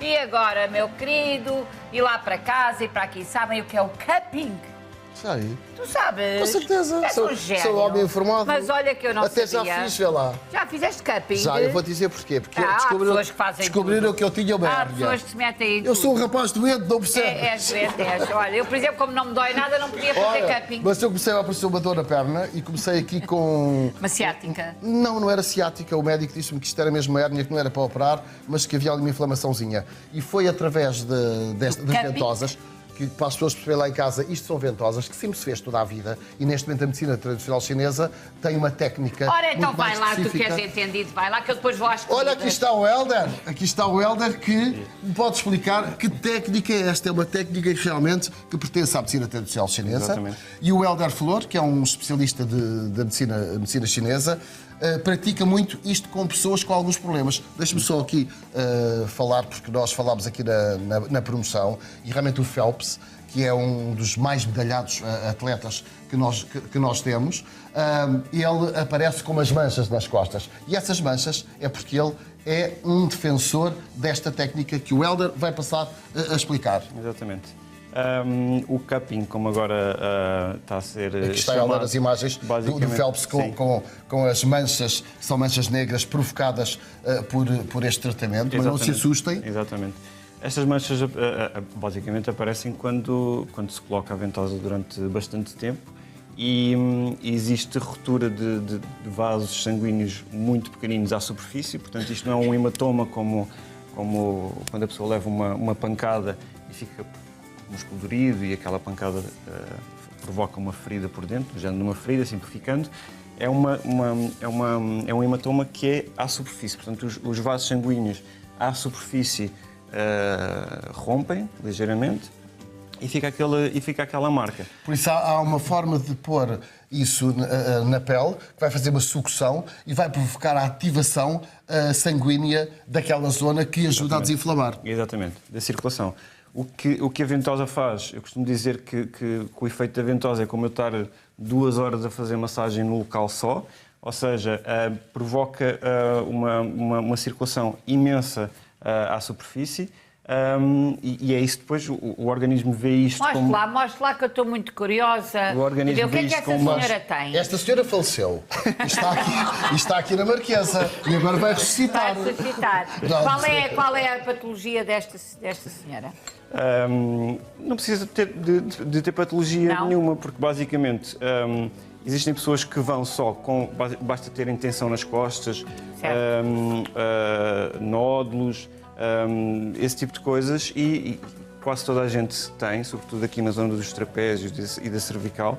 E agora, meu querido, ir lá para casa e para aqui, sabem o que é o cupping? Sei. Tu sabes? Com certeza. És um gênio. Sou homem informado. Mas olha que eu não Até sabia. já fiz, vê lá. Já fizeste cupping? Já, eu vou dizer porquê. Porque Há pessoas que fazem descobriram tudo. que eu tinha uma Há hérnia. pessoas que se metem em Eu sou um tudo. rapaz doente, não percebe? És doente, és. Olha, eu, por exemplo, como não me dói nada, não podia fazer Olha, cupping. mas eu comecei a aparecer uma dor na perna e comecei aqui com... Uma ciática. Não era ciática. O médico disse-me que isto era mesmo uma hérnia, que não era para operar, mas que havia ali uma inflamaçãozinha. E foi através das ventosas, que para as pessoas perceberem lá em casa, isto são ventosas, que sempre se fez toda a vida, e neste momento a medicina tradicional chinesa tem uma técnica. Ora, então muito vai mais lá, tu que específica. és entendido, vai lá que eu depois vou às comidas. Olha, aqui está o Helder que me pode explicar que técnica é esta. É uma técnica que realmente que pertence à medicina tradicional chinesa. Exatamente. E o Helder Flor, que é um especialista da medicina chinesa, pratica muito isto com pessoas com alguns problemas. Deixe-me só aqui falar, porque nós falámos aqui na promoção, e realmente o Phelps, que é um dos mais medalhados atletas que nós temos, ele aparece com umas manchas nas costas. E essas manchas é porque ele é um defensor desta técnica que o Helder vai passar a explicar. Exatamente. O cupping, como agora está a ser Aqui está a olhar as imagens do Phelps com as manchas, que são manchas negras provocadas por este tratamento, mas não se assustem. Exatamente. Estas manchas basicamente aparecem quando se coloca a ventosa durante bastante tempo e existe ruptura de vasos sanguíneos muito pequeninos à superfície, portanto isto não é um hematoma como quando a pessoa leva uma pancada e fica músculo dorido e aquela pancada provoca uma ferida por dentro, já numa ferida, simplificando. É um hematoma que é à superfície, portanto os vasos sanguíneos à superfície rompem ligeiramente e fica aquela marca. Por isso há uma forma de pôr isso na pele, que vai fazer uma sucção e vai provocar a ativação sanguínea daquela zona que ajuda a desinflamar. Exatamente, da circulação. O que a ventosa faz, eu costumo dizer que o efeito da ventosa é como eu estar 2 horas a fazer massagem no local só, ou seja, provoca uma circulação imensa à superfície e é isso depois, o organismo vê isto como... Mostra lá que eu estou muito curiosa. O organismo O que é que essa senhora tem? Esta senhora faleceu. Está aqui na Marquesa e agora vai ressuscitar. Vai ressuscitar. Qual é a patologia desta senhora? Não precisa de ter patologia nenhuma, porque basicamente existem pessoas que vão só basta terem tensão nas costas, nódulos, esse tipo de coisas e quase toda a gente tem, sobretudo aqui na zona dos trapézios e da cervical.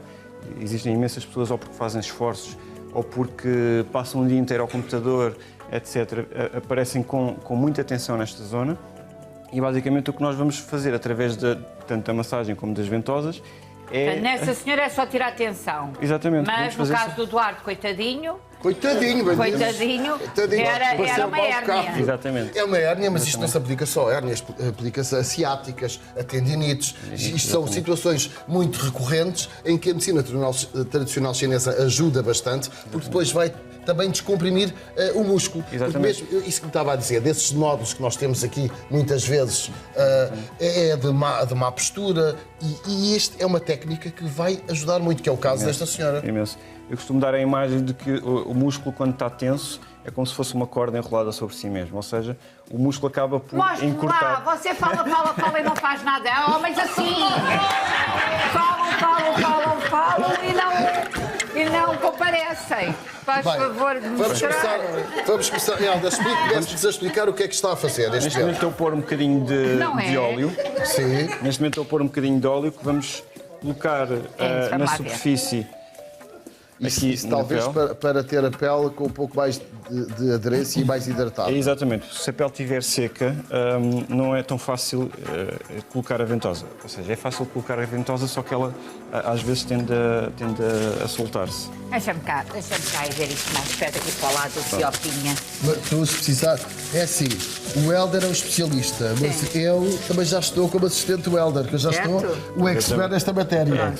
Existem imensas pessoas ou porque fazem esforços ou porque passam um dia inteiro ao computador, etc., aparecem com muita tensão nesta zona. E basicamente o que nós vamos fazer através tanto da massagem como das ventosas é... Nessa senhora é só tirar atenção. Exatamente. Mas no caso do Duarte, coitadinho, era uma hérnia. Exatamente. É uma hérnia, mas isto não se aplica só a hérnias, aplica-se a ciáticas, a tendinites. Isto são situações muito recorrentes em que a medicina tradicional chinesa ajuda bastante, porque depois vai também descomprimir o músculo. Porque mesmo isso que me estava a dizer, desses nódulos que nós temos aqui, muitas vezes, é de má postura e esta é uma técnica que vai ajudar muito, que é o caso desta senhora. Imenso. Eu costumo dar a imagem de que o músculo, quando está tenso, é como se fosse uma corda enrolada sobre si mesmo. Ou seja, o músculo acaba por encurtar. Lá, você fala e não faz nada. É homens assim. Falam e não comparecem. Faz favor de mostrar. Vamos começar. Deve-nos explicar o que é que está a fazer. Neste momento estou a pôr um bocadinho de óleo. Sim. Neste momento estou a pôr um bocadinho de óleo que vamos colocar na superfície. Isso talvez para ter a pele com um pouco mais de aderência e mais hidratada. Exatamente. Se a pele estiver seca, não é tão fácil colocar a ventosa. Ou seja, é fácil colocar a ventosa, só que ela às vezes tende a soltar-se. Deixa-me cá e ver isto mais perto aqui para o lado do Fiopinha. Tu, se precisar, é assim, o Helder é um especialista, mas eu também já estou como assistente do Helder, que eu já estou o expert nesta matéria.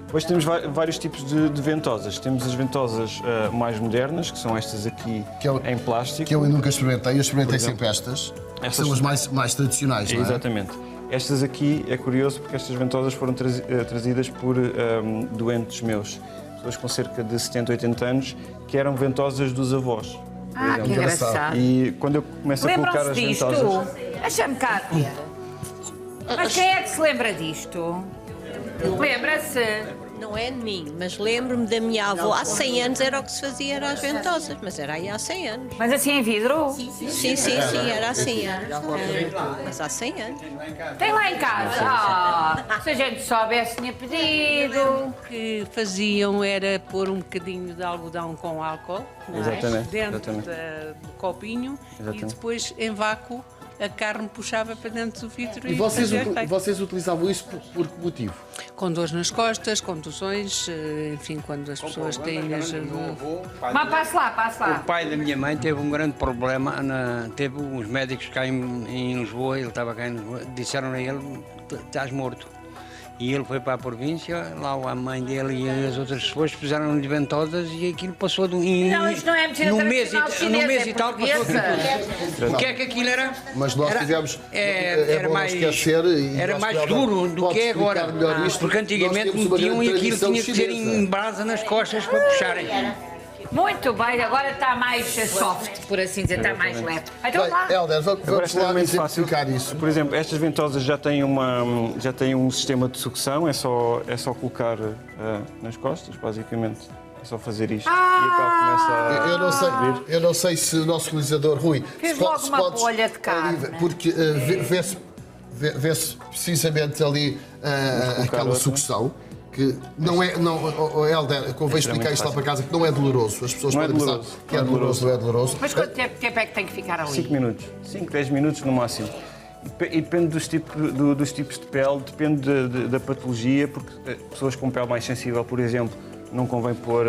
Depois temos vários tipos de ventosas. Temos as ventosas mais modernas, que são estas aqui em plástico. Que eu nunca experimentei, eu experimentei sempre estas. São as mais tradicionais, não é? Exatamente. Estas aqui é curioso porque estas ventosas foram trazidas por doentes meus, pessoas com cerca de 70, 80 anos, que eram ventosas dos avós. Ah, que engraçado. E quando eu começo a colocar as Lembram-se ventosas... disto? Deixa-me cá ver. Mas quem é que se lembra disto? Lembra-se? Não é de mim, mas lembro-me da minha avó. Há 100 anos era o que se fazia, era as ventosas, mas era aí há 100 anos. Mas assim em vidro? Sim, era assim. Mas há 100 anos. Tem lá em casa? Se a gente soubesse, tinha pedido. O que faziam era pôr um bocadinho de algodão com álcool, não é? Exatamente, Dentro exatamente. do copinho Exatamente. e depois em vácuo a carne puxava para dentro do vidro E vocês, fazia efeito. vocês utilizavam isso por que motivo? Com dores nas costas, contusões, enfim, quando as pessoas têm as... Mas passe lá. O pai da minha mãe teve um grande problema, teve uns médicos cá em Lisboa, ele estava cá em Lisboa, disseram a ele, estás morto. E ele foi para a província, lá a mãe dele e as outras pessoas puseram-lhe ventosas e aquilo passou Não, isto não é medicina num tradicional chinesa, mês é e tal passou portuguesa. aquilo. O que é que aquilo era? Mas nós tivemos. Era bom mais, não esquecer, e era nós mais tivemos- duro do pode que é agora. explicar melhor isto, Porque antigamente nós temos uma metiam grande e aquilo tradição tinha que ser chinesa. em brasa nas costas para puxarem. Muito bem, agora está mais soft, por assim dizer, está mais leve. Então Bem, lá. Helder, Agora é vamos lá extremamente fácil. exemplificar isso. Por exemplo, estas ventosas já têm um sistema de sucção, é só colocar nas costas, basicamente. É só fazer isto. E a pele começa a... Eu não sei se o nosso realizador Rui Fez se logo se uma podes- bolha de carne. porque vê-se precisamente ali aquela outra. sucção que não é, Helder, convém explicar isto lá para casa, que não é doloroso. As pessoas Não é podem pensar doloroso. que é doloroso, não é doloroso. Mas quanto tempo é que tem que ficar ali? 5 minutos. 5, 10 minutos no máximo. E depende dos tipos de pele, depende da patologia, porque pessoas com pele mais sensível, por exemplo, não convém pôr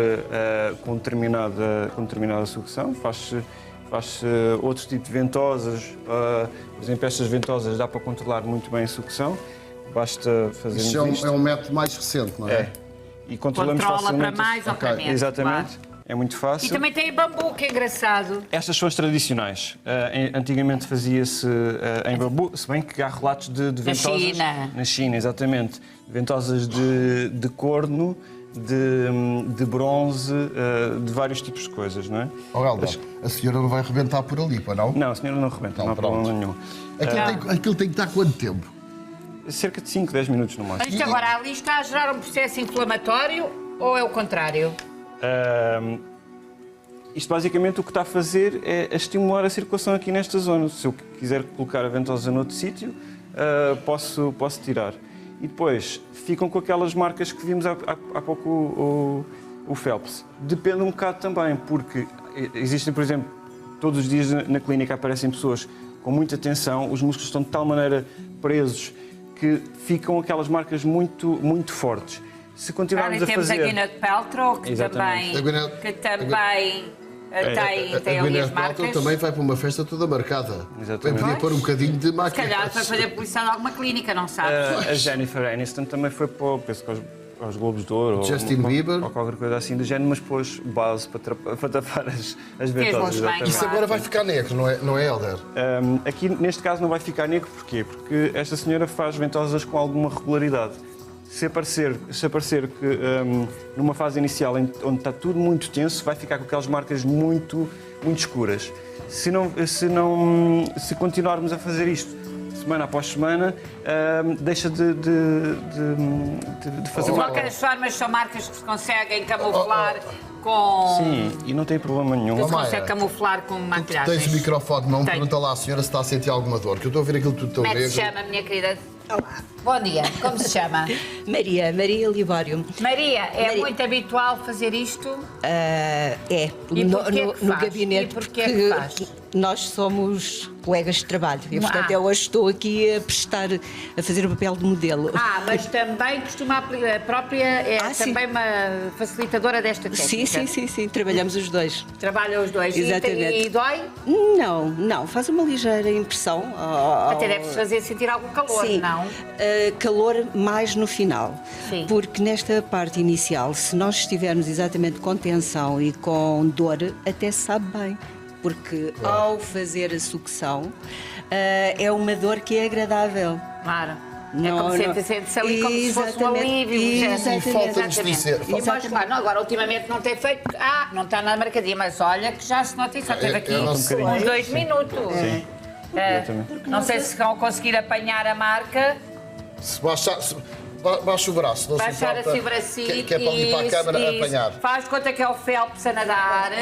com determinada sucção. Faz-se outros tipos de ventosas. Por exemplo, estas ventosas dá para controlar muito bem a sucção. Basta fazermos Isto isto. é um método mais recente, não é? E controlamos Controla para facilmente. mais ou para menos. Exatamente. Claro. É muito fácil. E também tem bambu, que é engraçado. Estas são as tradicionais. Antigamente fazia-se em bambu, se bem que há relatos de ventosas... China. Na China, exatamente. Ventosas de corno, de bronze, de vários tipos de coisas, não é? Oh, Helder, a senhora não vai arrebentar por ali, pá, não? Não, a senhora não rebenta, não há pronto. problema nenhum. Aquilo tem que estar quanto tempo? Cerca de 5, 10 minutos no máximo. Isto agora ali está a gerar um processo inflamatório ou é o contrário? Isto basicamente o que está a fazer é estimular a circulação aqui nesta zona. Se eu quiser colocar a ventosa noutro sítio, posso tirar. E depois ficam com aquelas marcas que vimos há pouco o Phelps. Depende um bocado também, porque existem, por exemplo, todos os dias na clínica aparecem pessoas com muita tensão, os músculos estão de tal maneira presos que ficam aquelas marcas muito, muito fortes. Se continuarmos E a temos fazer... a Gwyneth Paltrow, que Exatamente. também tem A ali Gwyneth as marcas. Paltrow também vai para uma festa toda marcada. Exatamente. Podia pôr um bocadinho de Se maquiagem. calhar foi fazer publicidade de alguma clínica, não sabes? A Jennifer Aniston também foi para, penso que aos Globos de Ouro Justin ou, Bieber. ou qualquer coisa assim do género, mas pôs base para tapar as bons ventosas. bem. exatamente. Isso agora vai ficar negro, não é, Helder? Aqui, neste caso, não vai ficar negro. Porquê? Porque esta senhora faz ventosas com alguma regularidade. Se aparecer que numa fase inicial onde está tudo muito tenso, vai ficar com aquelas marcas muito, muito escuras. Se continuarmos a fazer isto semana após semana, deixa de fazer De mal. qualquer forma, são marcas que se conseguem camuflar com... Sim, e não tem problema nenhum. Que se Maia, consegue camuflar com Tu maquilhagens. tens o microfone, não Tenho. pergunta lá à senhora se está a sentir alguma dor, que eu estou a ver aquilo tudo tão Como é que se negro. chama, minha querida? Olá. Bom dia, como se chama? Maria Libório. Maria, é Maria. muito habitual fazer isto? É, E porquê que no faz? gabinete, E porquê que faz? nós somos colegas de trabalho e, portanto, Ah. eu hoje estou aqui a fazer o papel de modelo. Mas também costuma aplicar, a própria é Sim. também uma facilitadora desta técnica. sim, trabalhamos os dois. Trabalham os dois. Exatamente. E dói? Não, faz uma ligeira impressão. Até deve fazer sentir algum calor, Sim, não? calor mais no final. Sim. Porque nesta parte inicial, se nós estivermos exatamente com tensão e com dor, até se sabe bem. Porque ao fazer a sucção, é uma dor que é agradável. Claro. Não, é como não. se sente ali como se fosse um alívio. E falta-nos dizer. E mas, claro, não, agora ultimamente não tem feito. Não está na marcadia, mas olha que já se nota isso. Só teve aqui não uns sei. 2 minutos. Sim. Não sei se vão conseguir apanhar a marca. Se baixa o braço, não se Baixar importa, assim o bracito. que é para ali para a câmara apanhar. Faz conta que é o Phelps a nadar.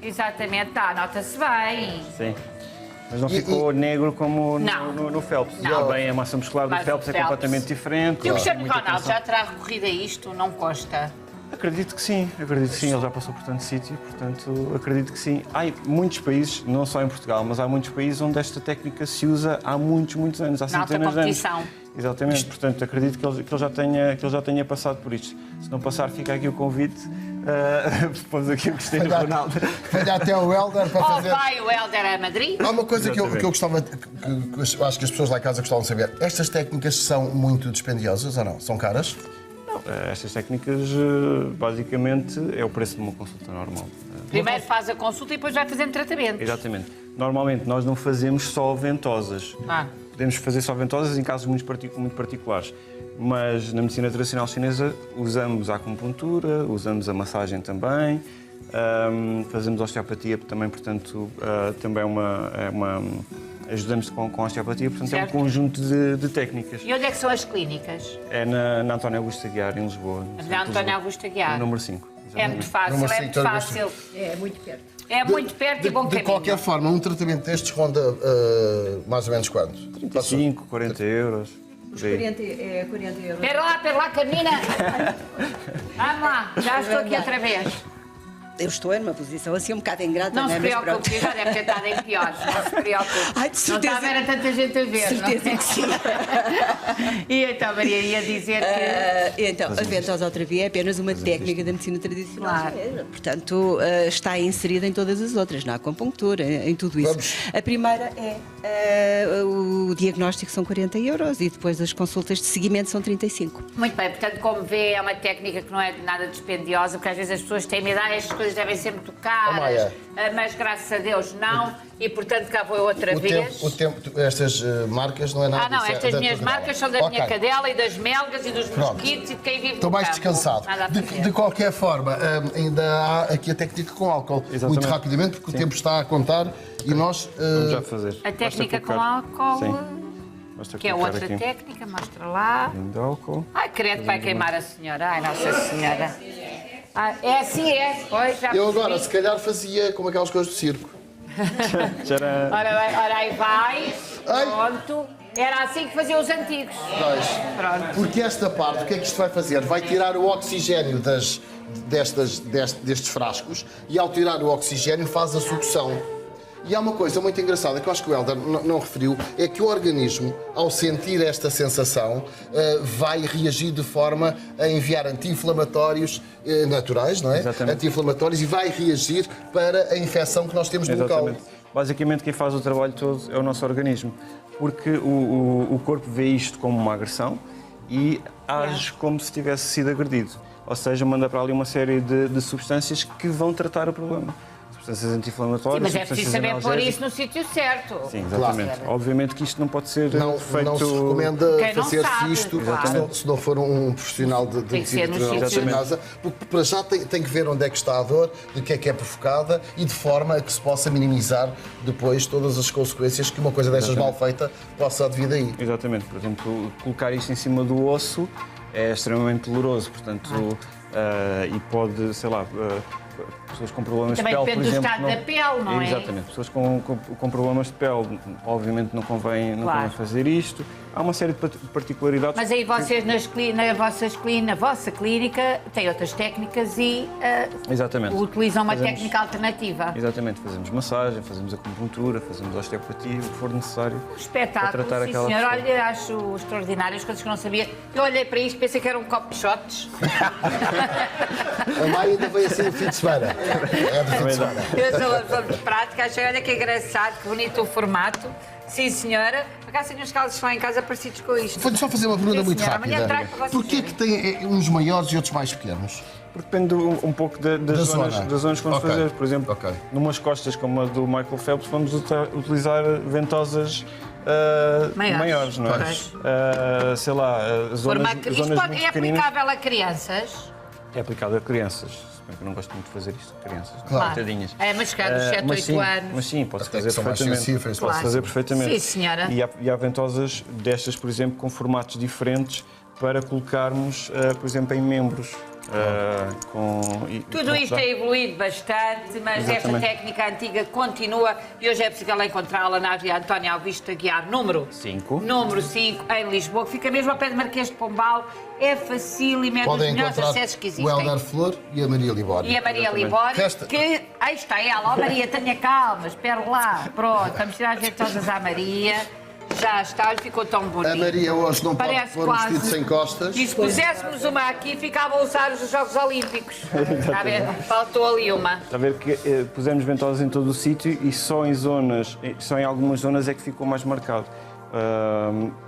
Exatamente, nota-se bem. Sim. Mas não ficou negro como Não. no Phelps. Não. Também a massa muscular do Mas o Phelps é Phelps- completamente diferente. E o Cristiano Muita Ronaldo tensão. já terá recorrido a isto? Não consta. Acredito que sim, ele já passou por tanto sítio, portanto acredito que sim. Há muitos países, não só em Portugal, mas há muitos países onde esta técnica se usa há muitos anos, há Na alta centenas de anos. competição. Exatamente, portanto acredito que ele já tenha passado por isto. Se não passar, fica aqui o convite, pôs aqui o Cristiano Ronaldo. Venha até o Helder para fazer. Vai o Helder a Madrid? Há uma coisa que eu Exatamente. gostava, que eu acho que as pessoas lá em casa gostavam de saber. Estas técnicas são muito dispendiosas ou não? São caras? Estas técnicas, basicamente, é o preço de uma consulta normal. Primeiro faz a consulta e depois vai fazendo tratamento. Exatamente. Normalmente nós não fazemos só ventosas. Podemos fazer só ventosas em casos muito particulares. Mas na medicina tradicional chinesa usamos a acupuntura, usamos a massagem também, fazemos osteopatia também, portanto, também ajudamos com a osteopatia, portanto Certo. é um conjunto de técnicas. E onde é que são as clínicas? É na António Augusto Aguiar, em Lisboa. no centro Na de António Lisboa. Augusto Aguiar. No número 5. É muito fácil, Número é cinco, muito Augusto. fácil. É muito perto. É muito perto e bom De caminho. qualquer forma, um tratamento destes ronda mais ou menos quanto? 35, 40 euros. por aí. 40 euros. Espera lá, Carmina. Vamos lá, já estou aqui outra vez. Eu estou numa posição assim um bocado ingrata, Não se é? Mas pronto. preocupe, já deve ter estado em piores. Não se preocupe. Ai, de Não certeza. está a ver a tanta gente a ver, Certeza não? que sim. E então, Maria, ia dizer que... Então, a ventosoterapia é apenas uma técnica da medicina tradicional Claro. chinesa. Portanto, está inserida em todas as outras, na acupuntura, em tudo isso. Vamos. A primeira o diagnóstico são 40 euros e depois as consultas de seguimento são 35. Muito bem, portanto, como vê, é uma técnica que não é nada dispendiosa, porque às vezes as pessoas têm medo, estas coisas devem ser muito caras, Maia. mas graças a Deus não, e portanto cá vou eu outra vez. Estas marcas não é nada Não, disso, é estas da minhas tua marcas são cadela. da minha Ok. cadela e das melgas e dos Pronto. mosquitos e de quem vive Estou no mais campo. descansado. Nada a fazer. De qualquer forma, ainda há aqui a técnica com álcool. Exatamente. Muito rapidamente, porque Sim. o tempo está a contar e nós. Vamos já fazer. A técnica Basta com colocar- álcool, Sim. Basta que é colocar outra aqui técnica, mostra lá. um de álcool. Ai, credo, vai queimar a senhora. Ai, Nossa Senhora. É assim, é. Pois, já Eu agora, percebi. se calhar, fazia como aquelas coisas do circo. Tcharam! Ora aí vai. Pronto. Era assim que faziam os antigos. Pois. Pronto. Porque esta parte, o que é que isto vai fazer? Vai tirar o oxigênio destes frascos e, ao tirar o oxigênio, faz a sucção. E há uma coisa muito engraçada que eu acho que o Helder não referiu, é que o organismo, ao sentir esta sensação, vai reagir de forma a enviar anti-inflamatórios naturais, não é? Exatamente. Anti-inflamatórios, e vai reagir para a infecção que nós temos no local. Exatamente. Basicamente, quem faz o trabalho todo é o nosso organismo, porque o corpo vê isto como uma agressão e age como se tivesse sido agredido. Ou seja, manda para ali uma série de substâncias que vão tratar o problema. Substâncias anti-inflamatórias, Mas é preciso substâncias saber pôr analgésicas. isso no sítio certo. Sim, exatamente. Claro. Obviamente que isto não pode ser Não, feito... não se recomenda Quem não fazer-se sabe, isto claro. se não for um profissional de Tem que ser medicina no tradicional sítio. chinesa, porque para já tem que ver onde é que está a dor, de que é provocada e de forma a que se possa minimizar depois todas as consequências que uma coisa destas mal feita possa advir daí. Exatamente. Por exemplo, colocar isto em cima do osso é extremamente doloroso, portanto, e pode, sei lá, pessoas com problemas Também de pele, depende por do exemplo... estado da pele, não é? Exatamente. Pessoas com problemas de pele, obviamente não convém Claro. fazer isto. há uma série de particularidades. Mas aí vocês na vossa clínica têm outras técnicas e Exatamente. utilizam uma Fazemos- técnica alternativa. Exatamente, fazemos massagem, fazemos acupuntura, fazemos osteopatia, o que for necessário Espetáculo, para tratar sim aquela senhor. pessoa. Olha, acho extraordinário, as coisas que eu não sabia. Eu olhei para isto, pensei que era um copo de shots. A Maia ainda veio assim no fim de semana. É do fim de semana. Eu sou uma pessoa de prática, achei, olha que engraçado, que bonito o formato. Sim, senhora. Por acaso tenho uns calços lá em casa parecidos com isto. Vou-lhe só fazer uma pergunta Sim, muito senhora. Amanhã rápida. trago para vocês Porquê que tem uns maiores e outros mais pequenos? Porque depende um pouco das Da zonas, zona. das zonas que vamos Ok. fazer. Por exemplo, Ok. numas costas como a do Michael Phelps, vamos utilizar ventosas maiores, não é? Pois. Sei lá, Por zonas, uma- zonas Isto muito é pequeninas. aplicável a crianças? É aplicado a crianças. Se bem que eu não gosto muito de fazer isto a crianças. Claro. Coitadinhas. É, mas cá dos 7, mas 8 sim, anos. Mas sim, pode-se Até que fazer são mais perfeitamente. sensíveis, Pode-se claro. fazer perfeitamente. Sim, senhora. E há ventosas destas, por exemplo, com formatos diferentes para colocarmos, por exemplo, em membros. Tudo isto é evoluído bastante, mas esta Exatamente. técnica antiga continua e hoje é possível encontrá-la na Avenida António Augusto Aguiar, número 5. Número 5, em Lisboa, que fica mesmo ao pé de Marquês de Pombal. É facílimo, é dos Podem melhores encontrar acessos que o existem. Helder Flor e a Maria Libório. E a Maria Exatamente. Libório, Resta- que... Aí está ela, ó Maria, tenha calma, espera lá. Pronto, vamos tirar as ventosas à Maria. Já está, olha, ficou tão bonito. A Maria hoje não pode Parece pôr um quase. vestido sem costas. E se puséssemos uma aqui, ficava a usar os Jogos Olímpicos. Está a ver? Faltou ali uma. Está a ver que pusemos ventosas em todo o sítio e só em algumas zonas é que ficou mais marcado.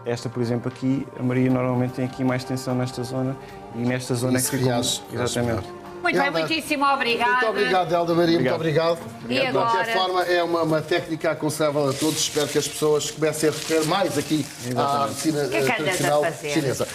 Esta, por exemplo, aqui, a Maria normalmente tem aqui mais tensão nesta zona e nesta zona Isso é que ficou. reage. Exatamente. Muito bem, Helder, muitíssimo obrigada. Muito obrigado, Helder Maria, muito obrigado. E De qualquer agora? forma, é uma técnica aconselhável a todos. Espero que as pessoas comecem a recorrer mais aqui à medicina que é que andas a tradicional fazer? chinesa.